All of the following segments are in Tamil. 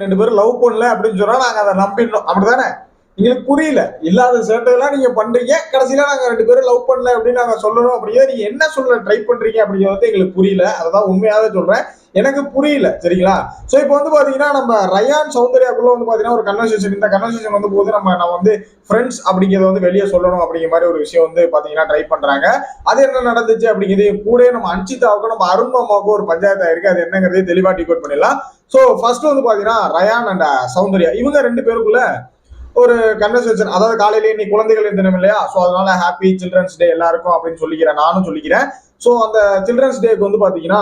ரெண்டு பேரும் லவ் பண்ணல அப்படின்னு சொன்னா நாங்க அதை நம்பிடணும், அப்படிதானே? எங்களுக்கு புரியல. இல்லாத சேட்டையெல்லாம் நீங்க பண்றீங்க, கடைசியில நாங்க ரெண்டு பேரும் லவ் பண்ணல அப்படின்னு நாங்க சொல்லணும் அப்படியே நீங்க என்ன சொல்ல ட்ரை பண்றீங்க அப்படிங்கிறது எங்களுக்கு புரியல. அதான் உண்மையாவே சொல்றேன், எனக்கு புரியல. சரிங்களா? சோ இப்போ வந்து பாத்தீங்கன்னா நம்ம ரயான் சௌந்தர்யாக்குள்ள வந்து பாத்தீங்கன்னா ஒரு கன்வர்சேஷன், இந்த கன்வர்சேஷன் வந்து போது நம்ம வந்து ஃப்ரெண்ட்ஸ் அப்படிங்கறத வந்து வெளியே சொல்லணும் அப்படிங்கிற மாதிரி ஒரு விஷயம் வந்து பாத்தீங்கன்னா ட்ரை பண்றாங்க. அது என்ன நடந்துச்சு அப்படிங்கிறது கூட நம்ம அன்சிதாவுக்கும் நம்ம அருண் மாமாவுக்கும் ஒரு பஞ்சாயத்து ஆயிருக்கு. அது என்னங்கிறதே தெளிவா டிகோட் பண்ணிடலாம். சோ ஃபர்ஸ்ட் வந்து பாத்தீங்கன்னா ரயான் அண்ட் சௌந்தர்யா இவங்க ரெண்டு பேருக்குள்ள ஒரு கன்வர்சேஷன், அதாவது காலையிலேயே நீ குழந்தைகள் தினம் இல்லையா, சோ அதனால ஹாப்பி சில்ட்ரன்ஸ் டே எல்லாருக்கும் அப்படின்னு சொல்லிக்கிறேன், நானும் சொல்லிக்கிறேன். சோ அந்த சில்ட்ரன்ஸ் டேக்கு வந்து பாத்தீங்கன்னா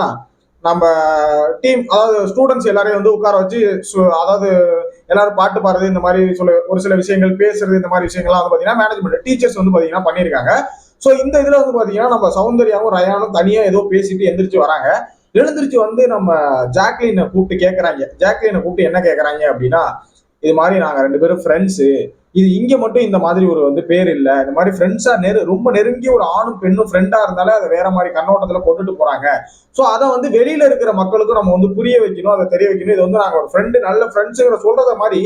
நம்ம டீம், அதாவது ஸ்டூடெண்ட்ஸ் எல்லாரையும் வந்து உட்கார வச்சு அதாவது எல்லாரும் பாட்டு பாடுறது, இந்த மாதிரி ஒரு சில விஷயங்கள் பேசுறது, இந்த மாதிரி விஷயங்கள்லாம் வந்து பாத்தீங்கன்னா மேனேஜ்மெண்ட் டீச்சர்ஸ் வந்து பாத்தீங்கன்னா பண்ணியிருக்காங்க. சோ இந்த இதுல வந்து பாத்தீங்கன்னா நம்ம சௌந்தர்யாவும் ரயானும் தனியா ஏதோ பேசிட்டு எந்திரிச்சு வராங்க. எழுந்திருச்சு வந்து நம்ம ஜாக்லினை கூப்பிட்டு கேட்கறாங்க. ஜாக்லினை கூப்பிட்டு என்ன கேட்கறாங்க அப்படின்னா, இது மாதிரி நாங்க ரெண்டு பேரும் ஃப்ரெண்ட்ஸு, இது இங்க மட்டும் இந்த மாதிரி ஒரு வந்து பேர் இல்ல, இந்த மாதிரி ஃப்ரெண்ட்ஸா ரொம்ப நெருங்கிய ஒரு ஆணும் பெண்ணும் ஃப்ரெண்டா இருந்தாலே அதை வேற மாதிரி கண்ணோட்டத்துல கொண்டுட்டு போறாங்க. சோ அதை வந்து வெளியில இருக்கிற மக்களுக்கும் நம்ம வந்து புரிய வைக்கணும், அதை தெரிய வைக்கணும். இது வந்து நாங்க ஒரு ஃப்ரெண்டு, நல்ல ஃப்ரெண்ட்ஸுங்கிற சொல்றத மாதிரி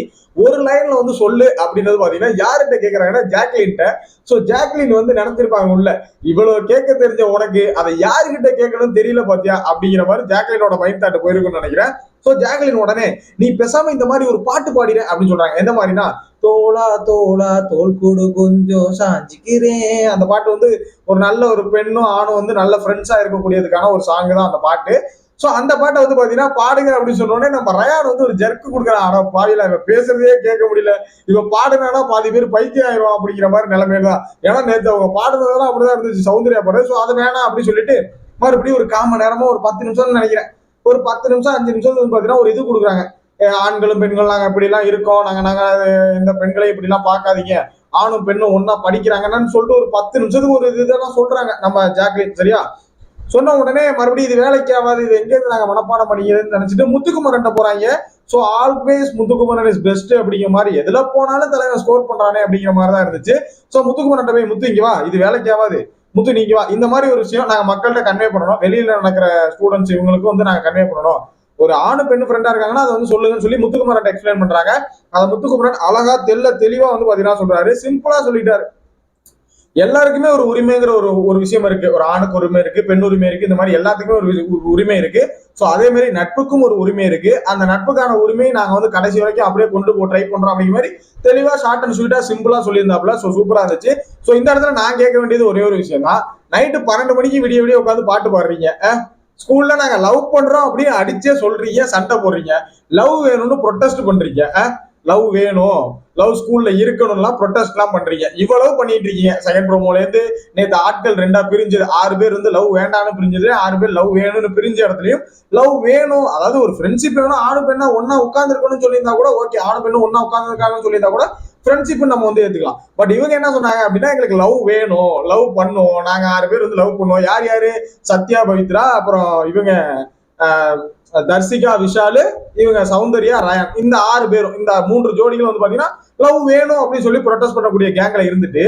ஒரு லைன்ல வந்து சொல்லு அப்படின்றது பாத்தீங்கன்னா யார்கிட்ட கேட்கறாங்கன்னா ஜாக்லின்ட்ட. சோ ஜாக்லின் வந்து நினைச்சிருப்பாங்க உள்ள, இவ்வளவு கேட்க தெரிஞ்ச உனக்கு அதை யாருகிட்ட கேட்கணும்னு தெரியல பாத்தியா அப்படிங்கிற மாதிரி ஜாக்லினோட மைண்ட் தாட் போயிருக்கும்னு நினைக்கிறேன். சோ ஜாக்லின் உடனே நீ பேசாம இந்த மாதிரி ஒரு பாட்டு பாடிற அப்படின்னு சொல்றாங்க. எந்த மாதிரினா, தோளா தோளா தோல் கூடு கொஞ்சம் சாஞ்சிக்கிறேன். அந்த பாட்டு வந்து ஒரு நல்ல ஒரு பெண்ணும் ஆணும் வந்து நல்ல ஃப்ரெண்ட்ஸா இருக்கக்கூடியதுக்கான ஒரு சாங் தான் அந்த பாட்டு. சோ அந்த பாட்டை வந்து பாத்தீங்கன்னா பாடுங்க அப்படின்னு சொன்னோடனே நம்ம ரயான் வந்து ஒரு ஜர்க்கு கொடுக்குறான். ஆனா பாவில இவன் பேசுறதே கேட்க முடியல, இவன் பாடுனானா பாதி பேர் பைத்தியம் ஆயிரும் அப்படிங்கிற மாதிரி நிலைமையில தான். ஏன்னா நேற்று அவங்க பாடுனதெல்லாம் அப்படிதான் இருந்துச்சு, சௌந்தர்யா பாடுறது. சோ அது வேணாம் அப்படின்னு சொல்லிட்டு மறுபடியும் ஒரு 1/4 மணி நேரமா ஒரு 10 நிமிஷம்னு நினைக்கிறேன், ஒரு 10 நிமிஷம் 5 நிமிஷம் வந்து பாத்தீங்கன்னா ஒரு இது கொடுக்குறாங்க. ஆண்களும் பெண்களும் நாங்க இப்படி எல்லாம் இருக்கோம், நாங்க இந்த பெண்களை இப்படி எல்லாம் பாக்காதீங்க, ஆணும் பெண்ணும் ஒன்னா படிக்கிறாங்கன்னு சொல்லிட்டு ஒரு 10 நிமிஷத்துக்கு ஒரு இதெல்லாம் சொல்றாங்க நம்ம ஜாக்லின். சரியா? சொன்ன உடனே மறுபடியும் இது வேலைக்கு ஆகாது, இது எங்க இருந்து நாங்க மனப்பாடம் பண்ணிக்கிறதுன்னு நினைச்சிட்டு முத்துக்குமரன் போறாங்க. So always Muthukumaran is best அப்படிங்கிற மாதிரி, எதுல போனாலும் தலைவன் ஸ்கோர் பண்றானே அப்படிங்கிற மாதிரி தான் இருந்துச்சு. சோ முத்துக்குமரன் போய், முத்து இங்க வா, இது வேலைக்கு ஆகாது, முத்து நீங்க வா, இந்த மாதிரி ஒரு விஷயம் நாங்க மக்கள்கிட்ட கன்வே பண்ணணும், வெளியில நடக்கிற ஸ்டூடெண்ட்ஸ் இவங்களுக்கும் வந்து நாங்க கன்வே பண்ணணும், ஒரு ஆணு பெண்ணு ஃப்ரெண்டா இருக்காங்கன்னா அதை வந்து சொல்லுங்கன்னு சொல்லி முத்துக்குமரன் எக்ஸ்பிளைன் பண்றாங்க. அதை முத்துக்குமரன் அழகா தெளிவா வந்து பாத்தீங்கன்னா சொல்றாரு, சிம்பிளா சொல்லிட்டாரு. எல்லாருக்குமே ஒரு உரிமைங்கிற ஒரு விஷயம் இருக்கு. ஒரு ஆணுக்கு உரிமை இருக்கு, பெண் உரிமை இருக்கு, இந்த மாதிரி எல்லாத்துக்குமே ஒரு உரிமை இருக்கு. சோ அதே மாதிரி நட்புக்கும் ஒரு உரிமை இருக்கு. அந்த நட்புக்கான உரிமையை நாங்க வந்து கடைசி வரைக்கும் அப்படியே கொண்டு ட்ரை பண்றோம் அப்படிங்கிற மாதிரி தெளிவா ஷார்ட் அண்ட் ஸ்வீட்டா சிம்பிளா சொல்லியிருந்தாப்ல. சோ சூப்பரா இருந்துச்சு. சோ இந்த இடத்துல நான் கேட்க வேண்டியது ஒரே ஒரு விஷயம் தான், நைட்டு 12 மணிக்கு விடிய உட்காந்து பாட்டு பாடுறீங்க, ஸ்கூல்ல நாங்க லவ் பண்றோம் அப்படின்னு அடிச்சே சொல்றீங்க, சண்டை போடுறீங்க, லவ் வேணும்னு ப்ரொட்டஸ்ட் பண்றீங்க, லவ் வேணும், லவ் ஸ்கூல்ல இருக்கணும்லாம் ப்ரொட்டஸ்ட் எல்லாம் பண்றீங்க, இவ்வளவு பண்ணிட்டு இருக்கீங்க. செகண்ட் ப்ரோமோல இருந்து நேற்று ஆட்கள் 2ஆ பிரிஞ்சது, 6 பேர் வந்து லவ் வேண்டாம்னு பிரிஞ்சது, 6 பேர் லவ் வேணும்னு பிரிஞ்ச இடத்துலயும் லவ் வேணும், அதாவது ஒரு ஃப்ரெண்ட்ஷிப் வேணும், ஆணு பெண்ணா ஒன்னா உட்கார்ந்து இருக்கணும்னு சொல்லியிருந்தா கூட ஓகே, ஆணு பெண்ணு ஒன்னா உட்கார்ந்து இருக்காங்கன்னு சொல்லியிருந்தா கூட ஃப்ரெண்ட்ஷிப் நம்ம வந்து ஏத்துக்கலாம். பட் இவங்க என்ன சொன்னாங்க அப்படின்னா, எங்களுக்கு லவ் வேணும், லவ் பண்ணுவோம், நாங்க 6 பேர் வந்து லவ் பண்ணுவோம். யார் யாரு? சத்யா, பவித்ரா, அப்புறம் இவங்க தர்சிகா, விஷாலு, இவங்க சௌந்தர்யா, ரயான், இந்த 6 பேரும், இந்த 3 ஜோடிகளும் வந்து பாத்தீங்கன்னா லவ் வேணும் அப்படின்னு சொல்லி ப்ரொடெஸ்ட் பண்ணக்கூடிய கேங்ல இருந்துட்டு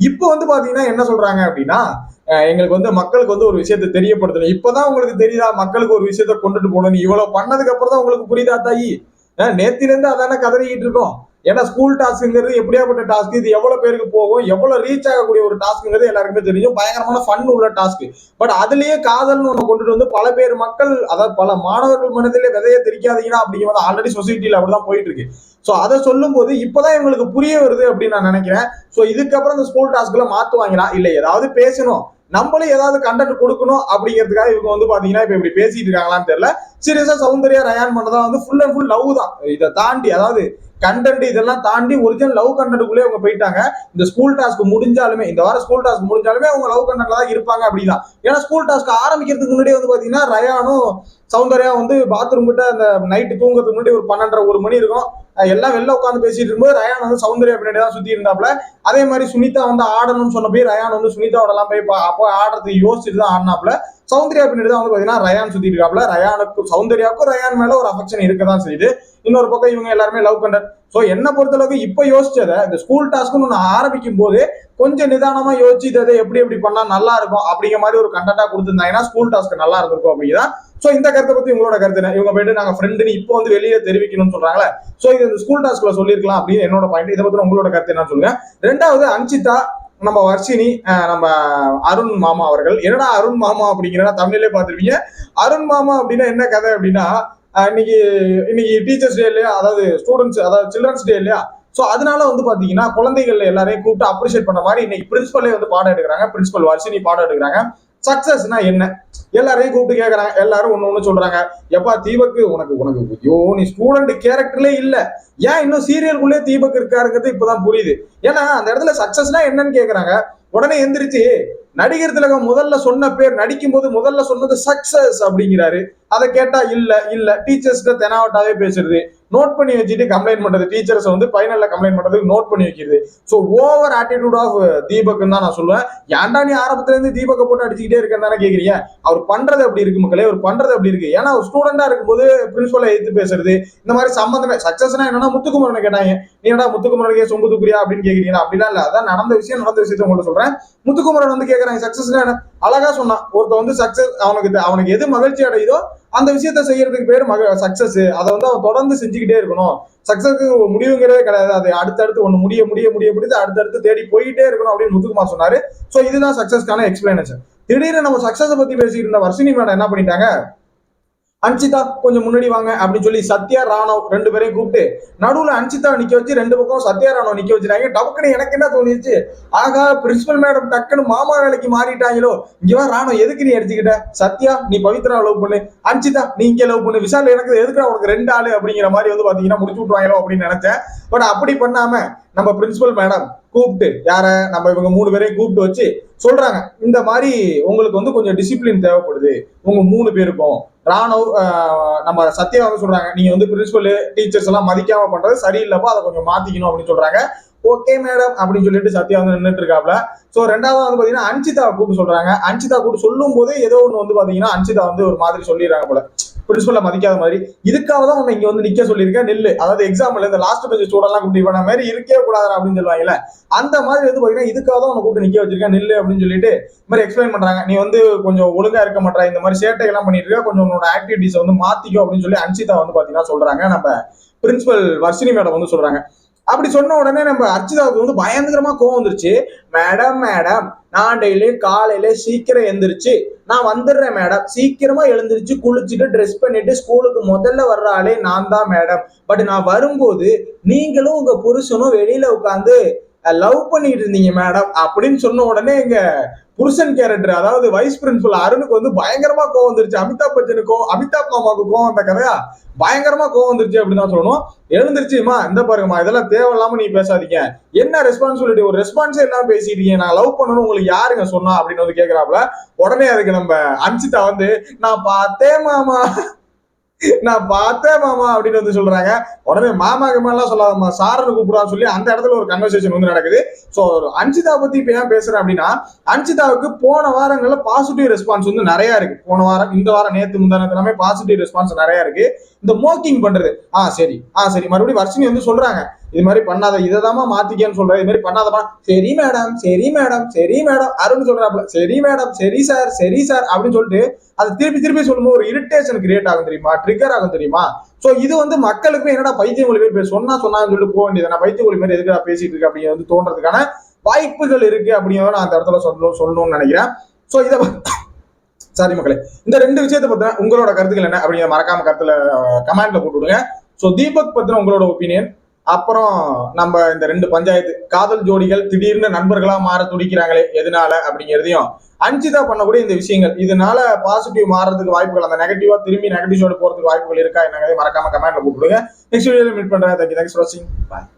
இப்போ வந்து பாத்தீங்கன்னா என்ன சொல்றாங்க அப்படின்னா, எங்களுக்கு வந்து மக்களுக்கு வந்து ஒரு விஷயத்தை தெரியப்படுத்தணும், இப்பதான் உங்களுக்கு தெரியுதா மக்களுக்கு ஒரு விஷயத்த கொண்டுட்டு போகணும், இவ்வளவு பண்ணதுக்கு அப்புறம் தான் உங்களுக்கு புரியுதா தாயி, நேத்தில இருந்து அதான கதறிக்கிட்டு இருக்கோம். ஏன்னா ஸ்கூல் டாஸ்க்ங்கிறது எப்படியாப்பட்ட டாஸ்க், இது எவ்வளவு பேருக்கு போகும், எவ்வளவு ரீச் ஆகக்கூடிய ஒரு டாஸ்க்ங்கிறது எல்லாருக்குமே தெரியும், பயங்கரமான ஃபன் உள்ள டாஸ்க். பட் அதுலயே காதல்னு ஒண்ணு கொண்டுட்டு வந்து பல பேர் மக்கள், அதாவது பல மாணவர்கள் மனதிலே விதைய தெரிக்காதீங்கன்னா அப்படிங்கிறது ஆல்ரெடி சொசைட்டில அப்படிதான் போயிட்டு இருக்கு. சோ அதை சொல்லும் போது இப்பதான் இவங்களுக்கு புரிய வருது அப்படின்னு நான் நினைக்கிறேன். சோ இதுக்கப்புறம் இந்த ஸ்கூல் டாஸ்க்ல மாத்துவாங்களா, இல்ல ஏதாவது பேசணும், நம்மளும் ஏதாவது கண்டென்ட் கொடுக்கணும் அப்படிங்கிறதுக்காக இவங்க வந்து பாத்தீங்கன்னா இப்ப இப்படி பேசிட்டு இருக்காங்களான்னு தெரியல. சீரியஸா சௌந்தர்யா ரயான் பண்ணதான் வந்து ஃபுல் அண்ட் ஃபுல் லவ் தான். இதை தாண்டி, அதாவது கண்டென்ட் இதெல்லாம் தாண்டி ஒரிஜினல் லவ் கண்டென்ட்டுக்குள்ளே அவங்க போயிட்டாங்க. இந்த ஸ்கூல் டாஸ்க் முடிஞ்சாலுமே, இந்த வாரம் ஸ்கூல் டாஸ்க் முடிஞ்சாலுமே அவங்க லவ் கண்டென்ட்ல தான் இருப்பாங்க அப்படிதான். ஏன்னா ஸ்கூல் டாஸ்க் ஆரம்பிக்கிறதுக்கு முன்னாடியே வந்து பாத்தீங்கன்னா ரயானும் சௌந்தர்யா வந்து பாத்ரூம் கிட்ட அந்த நைட்டு தூங்குறதுக்கு முன்னாடி ஒரு 12:30 1 மணி இருக்கும், எல்லாம் வெளில உட்காந்து பேசிட்டு இருக்கும்போது ரயான் வந்து சௌந்தர்யா பின்னாடி தான் சுத்தி இருந்தாப்ல. அதே மாதிரி சுனிதா வந்து ஆடணும்னு சொன்ன போய் ரயான் வந்து சுனிதாவோட எல்லாம் போய் அப்போ ஆடுறதுக்கு யோசிச்சுட்டு தான் ஆடினாப்ல. சௌந்தர்யா பின்னாடி தான் வந்து பாத்தீங்கன்னா ரயான் சுத்திட்டு இருக்காப்ல. ரயானுக்கும் சௌந்தர்யாவுக்கும் ரயான் மேல ஒரு அஃபெக்ஷன் இருக்கதான் செய்யுது. இன்னொரு பக்கம் இவங்க எல்லாருமே லவ் கண்டர். சோ என்ன பொறுத்தளவுக்கு இப்ப யோசிச்சதை இந்த ஸ்கூல் டாஸ்க்னு ஒண்ணு ஆரம்பிக்கும் போது கொஞ்சம் நிதானமா யோசிச்சு இதை எப்படி எப்படி பண்ணா நல்லா இருக்கும் அப்படிங்கிற மாதிரி ஒரு கண்டென்ட்டா கொடுத்துருந்தாங்கன்னா ஸ்கூல் டாஸ்க் நல்லா இருந்திருக்கும் அப்படிதான். சோ இந்த கருத்தை பத்தி உங்களோட கருத்து என்ன? இவங்க போயிட்டு நாங்க ஃப்ரெண்டுன்னு இப்போ வந்து வெளியே தெரிவிக்கணும்னு சொல்றாங்களே, சோ இது இந்த ஸ்கூல் டாஸ்க்ல சொல்லிருக்கலாம் அப்படின்னு என்னோட பாயிண்ட். இதை பத்தி உங்களோட கருத்து என்ன சொல்லுங்க. ரெண்டாவது அன்சிதா, நம்ம வர்ஷினி, நம்ம அருண் மாமா அவர்கள். என்னடா அருண் மாமா அப்படிங்கிற தமிழ்லயே பார்த்திருப்பீங்க. அருண் மாமா அப்படின்னா என்ன கதை அப்படின்னா, இன்னைக்கு டீச்சர்ஸ் டே இல்லையா, அதாவது ஸ்டூடெண்ட்ஸ், அதாவது சில்ட்ரன்ஸ் டே இல்லையா, சோ அதனால வந்து பாத்தீங்கன்னா குழந்தைகள் எல்லாரையும் கூப்பிட்டு அப்ரிஷியேட் பண்ண மாதிரி இன்னைக்கு பிரின்சிபலே வந்து பாடம் எடுக்கிறாங்க. பிரின்சிபல் வர்ஷினி பாடம் எடுக்கிறாங்க. சக்சஸ்னா என்ன எல்லாரையும் கூப்பிட்டு கேட்கறாங்க. எல்லாரும் ஒண்ணு சொல்றாங்க, எப்பா தீபக் உனக்கு ஐயோ நீ ஸ்டூடெண்ட் கேரக்டர்லே இல்ல, ஏன் இன்னும் சீரியலுக்குள்ளே தீபக் இருக்காருங்கிறது இப்பதான் புரியுது. ஏன்னா அந்த இடத்துல சக்சஸ்னா என்னன்னு கேக்குறாங்க. உடனே எந்திரிச்சு நடிகர் திலகம் முதல்ல சொன்ன பேர், நடிக்கும் போது முதல்ல சொன்னது சக்சஸ் அப்படிங்கிறாரு. அதை கேட்டா இல்ல டீச்சர்ஸ்ட தெனாவட்டாவே பேசுறது, நோட் பண்ணி வச்சுட்டு கம்ப்ளைண்ட் பண்றது, டீச்சர்ஸ் வந்து ஃபைனல்ல கம்ப்ளைண்ட் பண்றதுக்கு நோட் பண்ணி வைக்கிறது. So over attitude of Deepak தான் நான் சொல்லுவேன். ஏன்டா நீ ஆரம்பத்துல இருந்து தீபக்கை போட்டு அடிச்சுக்கிட்டே இருக்கேன்னு தானே கேக்குறீங்க. அவர் பண்றது அப்படி இருக்கு மக்களே, அவர் பண்றது அப்படி இருக்கு. ஏன்னா ஒரு ஸ்டூடெண்டா இருக்கும்போது பிரின்சிபலை எடுத்து பேசுறது, இந்த மாதிரி சம்பந்தமே. சக்சஸ்னா என்னன்னா முத்துக்குமரனை கேட்டாங்க, நீ என்னடா முத்துக்குமரனுக்கே சொம்பு தூக்குறியா அப்படின்னு கேக்குறீங்களா? அப்படிலாம் இல்ல, அதான் நடந்த விஷயத்தை உங்கள்ட்ட சொல்றேன். முத்துக்குமரன் வந்து கேக்குறாங்க சக்சஸ்னா என்ன, அழகா சொன்னான். ஒருத்த வந்து சக்சஸ் அவனுக்கு எது மகிழ்ச்சி அடையுதோ அந்த விஷயத்த செய்யறதுக்கு பேரு சக்சஸ். அதை வந்து அவன் தொடர்ந்து செஞ்சுக்கிட்டே இருக்கணும். சக்சஸ்க்கு முடிவுங்கிறதே கிடையாது, அது அடுத்தடுத்து ஒண்ணு முடிய பிடித்து அடுத்தடுத்து தேடி போயிட்டே இருக்கணும் அப்படின்னு முத்துக்குமார் சொன்னாரு. சோ இதுதான் சக்சஸ்க்கான எக்ஸ்பிளனேஷன். திடீர்னு நம்ம சக்சஸ் பத்தி பேசிட்டு இருந்த வர்ஷினி மேடம் என்ன பண்ணிட்டாங்க, அன்சிதா கொஞ்சம் முன்னாடி வாங்க அப்படின்னு சொல்லி சத்யா ராணவ் ரெண்டு பேரையும் கூப்பிட்டு நடுவுல அன்சிதா நிக்க வச்சு ரெண்டு பக்கம் சத்யா ராணவ் நிக்க வச்சிருக்காங்க. டக்குன்னு எனக்கு என்ன தோணிச்சு, ஆகா பிரின்சிபல் மேடம் டக்குன்னு மாமா வேலைக்கு மாறிட்டாங்களோ. இங்கவா ராணவ், எதுக்கு நீ அடிச்சுக்கிட்ட? சத்யா நீ பவித்ரா லவ் பண்ணு, அன்சிதா நீ இங்க லவ் பண்ணு, விஷால் எனக்கு எதுக்கு உனக்கு ரெண்டு ஆளு அப்படிங்கிற மாதிரி வந்து பாத்தீங்கன்னா முடிச்சு விட்டுவாங்களோ அப்படின்னு நினைச்சேன். பட் அப்படி பண்ணாம நம்ம பிரின்சிபல் மேடம் கூப்பிட்டு யார நம்ம இவங்க மூணு பேரையும் கூப்பிட்டு வச்சு சொல்றாங்க, இந்த மாதிரி உங்களுக்கு வந்து கொஞ்சம் டிசிப்ளின் தேவைப்படுது உங்க மூணு பேருக்கும். ராணவ் நம்ம சத்யா வந்து சொல்றாங்க, நீங்க வந்து பிரின்சிபல் டீச்சர்ஸ் எல்லாம் மதிக்காம பண்றது சரியில்லைப்பா, அதை கொஞ்சம் மாத்திக்கணும் அப்படின்னு சொல்றாங்க. ஓகே மேடம் அப்படின்னு சொல்லிட்டு சத்யா வந்து நின்றுட்டு இருக்காப்ல. சோ ரெண்டாவது வந்து பாத்தீங்கன்னா அன்சிதா கூப்பிட்டு சொல்றாங்க. அன்சிதா கூப்பிட்டு சொல்லும் போதே ஏதோ ஒண்ணு வந்து பாத்தீங்கன்னா அன்சிதா வந்து ஒரு மாதிரி சொல்லிடுறாங்க போல, பிரின்சிபல்ல மதிக்காத மாதிரி. இதுக்காக தான் உன்னை இங்க வந்து நிக்க சொல்லியிருக்கேன், நெல்லு. அதாவது எக்ஸாம்ல இந்த லாஸ்ட் பெஞ்ச் ஸ்டூடெண்ட்லாம் கூப்பிட்டு இவன மாதிரி இருக்கே கூடாது அப்படின்னு சொல்லுவாங்கல்ல, அந்த மாதிரி வந்து பாத்தீங்கன்னா இதுக்காக தான் உன்னை கூப்பிட்டு நிக்க வச்சிருக்கேன் நெல்லு அப்படின்னு சொல்லிட்டு இந்த மாதிரி எக்ஸ்பிளைன் பண்றாங்க. நீ வந்து கொஞ்சம் ஒழுங்கா இருக்க மாட்டா, இந்த மாதிரி சேட்டை எல்லாம் பண்ணிட்டு இருக்க, கொஞ்சம் உன்னோட ஆக்டிவிட்டிஸ் வந்து மாத்திக்கோ அப்படின்னு சொல்லி அன்சிதா வந்து பாத்தீங்கன்னா சொல்றாங்க. நம்ம பிரின்சிபல் வர்ஷினி மேடம் வந்து சொல்றாங்க. அப்படி சொன்ன உடனே நம்ம அர்ச்சிதாவுக்கு வந்து பயங்கரமா கோவம் வந்துருச்சு. மேடம் நான் டெய்லி காலையில சீக்கிரம் எழுந்திருச்சு நான் வந்துடுறேன் மேடம், சீக்கிரமா எழுந்திருச்சு குளிச்சுட்டு ட்ரெஸ் பண்ணிட்டு ஸ்கூலுக்கு முதல்ல வர்ற ஆளே நான் தான் மேடம். பட் நான் வரும்போது நீங்களும் உங்க புருஷனும் வெளியில உட்காந்து லவ் பண்ணிட்டு இருந்தீங்க மேடம் அப்படின்னு சொன்ன உடனே எங்க புருஷன் கேரக்டர், அதாவது வைஸ் பிரின்சிபல் அருணுக்கு வந்து பயங்கரமா கோவம் வந்துருச்சு. அமிதாப் பச்சனுக்கும் அமிதாப் மாமாவுக்கு கோவம் அந்த கதையா பயங்கரமா கோவம் வந்துருச்சு அப்படின்னு தான் சொல்லணும். எழுந்திருச்சுமா இந்த பாருங்கம்மா, இதெல்லாம் தேவையில்லாம நீ பேசாதீங்க, என்ன ரெஸ்பான்சிபிலிட்டி, ஒரு ரெஸ்பான்ஸே எல்லாம் பேசிட்டீங்க, நான் லவ் பண்ணணும் உங்களுக்கு யாருங்க சொன்னா அப்படின்னு வந்து கேக்குறாப்ல. உடனே அதுக்கு நம்ம அன்சிதா வந்து நான் பார்த்தேன் மாமா அப்படின்னு வந்து சொல்றாங்க. உடனே மாமாக்கு மேலாம் சொல்லாதம்மா சாரனு கூப்பிடான்னு சொல்லி அந்த இடத்துல ஒரு கன்வர்சேஷன் வந்து நடக்குது. சோ அன்சிதா பத்தி இப்ப ஏன் பேசுறேன் அப்படின்னா, அன்சிதாவுக்கு போன வாரங்கள்ல பாசிட்டிவ் ரெஸ்பான்ஸ் வந்து நிறைய இருக்கு. போன வாரம், இந்த வாரம், நேத்து முந்தானத்து எல்லாமே பாசிட்டிவ் ரெஸ்பான்ஸ் நிறைய இருக்கு. இந்த மோக்கிங் பண்றது, சரி மறுபடியும் வர்ஷினி வந்து சொல்றாங்க, இது மாதிரி பண்ணாத, இதைதாமா மாத்திக்கன்னு சொல்ற, இது மாதிரி பண்ணாதமா. சரி மேடம் அருண் சொல்றாப்ல, சரி மேடம் சரி சார் அப்படின்னு சொல்லிட்டு அதை திருப்பி சொல்லும்போது ஒரு இரிட்டேஷன் கிரியேட் ஆகும் தெரியுமா, ட்ரிகர் ஆகும் தெரியுமா. சோ இது வந்து மக்களுக்கு என்னடா பைத்தியம் மொழி பேர் சொன்னான்னு சொல்லிட்டு போக வேண்டியது, நான் பைத்திய மொழி பேர் எதுக்கு பேசிட்டு இருக்கு அப்படிங்க வந்து தோன்றதுக்கான வாய்ப்புகள் இருக்கு அப்படிங்கிறத நான் அந்த இடத்துல சொல்லணும்னு நினைக்கிறேன். சோ இதை சாரி மக்களே, இந்த ரெண்டு விஷயத்தை பத்தின உங்களோட கருத்துக்கள் என்ன அப்படிங்கிற மறக்காம கருத்துல கமெண்ட்ல போட்டு விடுங்க. சோ தீபக் பத்தின உங்களோட ஒப்பீனியன், அப்புறம் நம்ம இந்த ரெண்டு பஞ்சாயத்து காதல் ஜோடிகள் திடீர்னு நண்பர்களா மாற துடிக்கிறாங்களே எதனால அப்படிங்கிறதையும், அன்சிதா பண்ணக்கூடிய இந்த விஷயங்கள் இதனால பாசிட்டிவ் மாறதுக்கு வாய்ப்புகள், அந்த நெகட்டிவா திரும்பி நெகட்டிவ் போறதுக்கு வாய்ப்புகள் இருக்கா என்னங்கிறதை மறக்காம கமெண்ட்ல போட்டுடுங்க. நெக்ஸ்ட் வீடியோல மீட் பண்றேன். தேங்க்யூ ஃபார் வாட்சிங். பாய்.